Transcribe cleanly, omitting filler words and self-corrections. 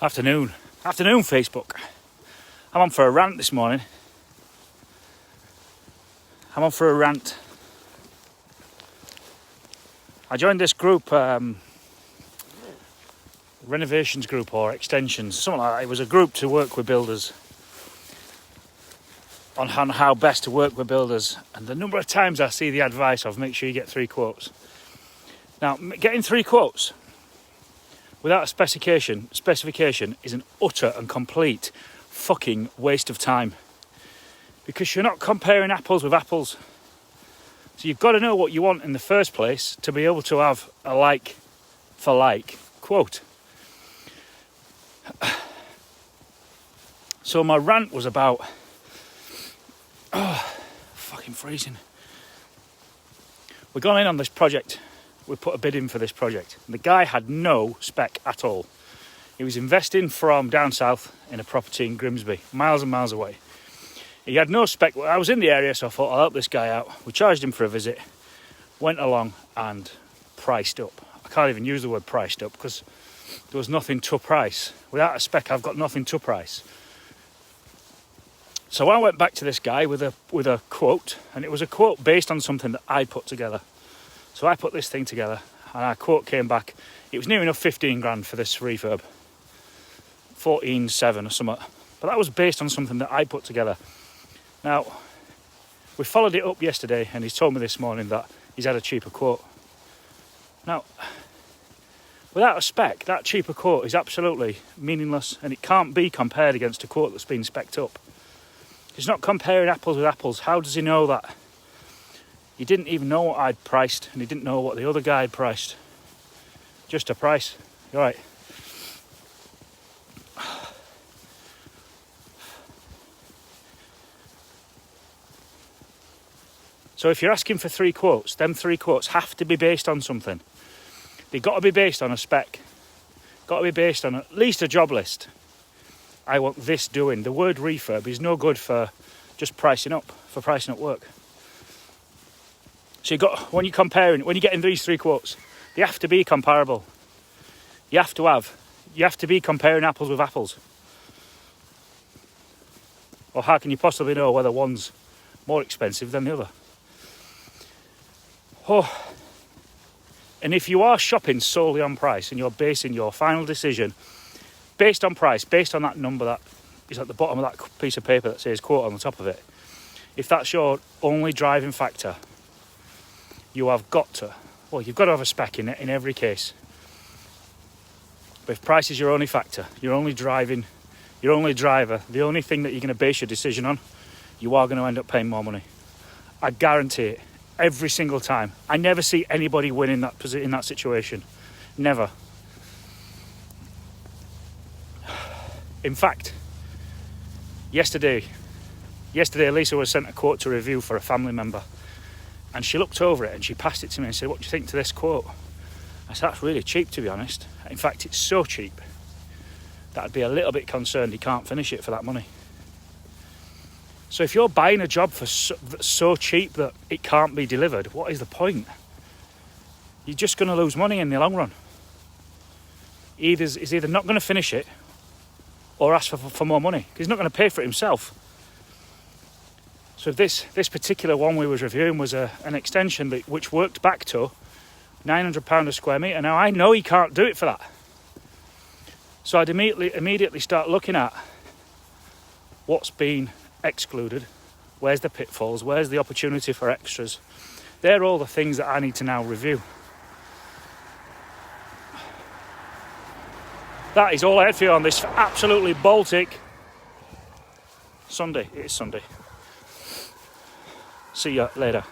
Afternoon Facebook. I'm on for a rant this morning. I joined this group, renovations group or extensions, something like that. It was a group to work with builders on how best to work with builders. And the number of times I see the advice of make sure you get 3 quotes. Now, getting 3 quotes without a specification is an utter and complete fucking waste of time, because you're not comparing apples with apples. So you've got to know what you want in the first place to be able to have a like for like quote. So my rant was about fucking freezing. We've gone in on this project. We put a bid in for this project. And the guy had no spec at all. He was investing from down south in a property in Grimsby, miles and miles away. He had no spec. I was in the area, so I thought I'll help this guy out. We charged him for a visit, went along and priced up. I can't even use the word priced up because there was nothing to price. Without a spec, I've got nothing to price. So I went back to this guy with a quote, and it was a quote based on something that I put together. So I put this thing together, and our quote came back. It was near enough 15 grand for this refurb, 14.7 or something. But that was based on something that I put together. Now, we followed it up yesterday, and he's told me this morning that he's had a cheaper quote. Now, without a spec, that cheaper quote is absolutely meaningless, and it can't be compared against a quote that's been specced up. He's not comparing apples with apples. How does he know that? He didn't even know what I'd priced, and he didn't know what the other guy had priced. Just a price. You're right. So if you're asking for 3 quotes, them 3 quotes have to be based on something. They've got to be based on a spec. Got to be based on at least a job list. I want this doing. The word refurb is no good for just pricing up work. So when you're getting these 3 quotes, they have to be comparable. You have to be comparing apples with apples. Or how can you possibly know whether one's more expensive than the other? Oh. And if you are shopping solely on price and you're basing your final decision based on price, based on that number that is at the bottom of that piece of paper that says quote on the top of it, if that's your only driving factor, you've got to have a spec in every case. But if price is your only factor, your only driver, the only thing that you're going to base your decision on, you are going to end up paying more money. I guarantee it. Every single time. I never see anybody win in that situation. Never. In fact, yesterday Lisa was sent a quote to review for a family member, and she looked over it and she passed it to me and said, "What do you think to this quote?" I said, "That's really cheap, to be honest. In fact, it's so cheap that I'd be a little bit concerned he can't finish it for that money." So if you're buying a job for so cheap that it can't be delivered, what is the point? You're just going to lose money in the long run. He's either not going to finish it or ask for more money, because he's not going to pay for it himself. So this particular one we was reviewing was an extension which worked back to £900 a square metre. Now I know he can't do it for that. So I'd immediately start looking at what's been excluded, where's the pitfalls, where's the opportunity for extras. They're all the things that I need to now review. That is all I had for you on this absolutely Baltic Sunday. It is Sunday. See you later.